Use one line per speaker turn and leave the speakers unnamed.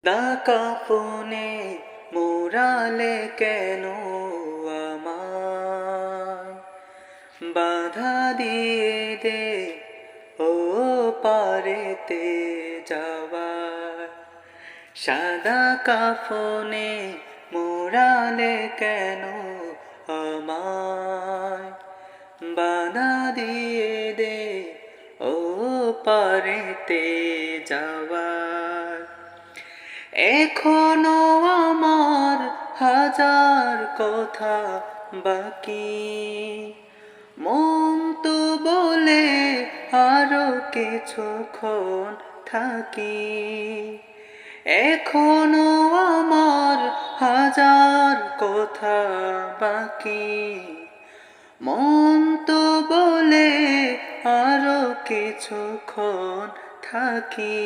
না কাফনে মোরালে কেন আমায় বাধা দিয়ে দে ও পারেতে যাওয়ার। সাদা কাফনে মোরালে কেন আমায় বাধা দিয়ে দে ও পারেতে যাওয়ার। এখনো আমার হাজার কথা বাকি, মন তো বলে আরো কিছুক্ষণ থাকি। এখনো আমার হাজার কথা বাকি, মন তো বলে আরো কিছুক্ষণ থাকি।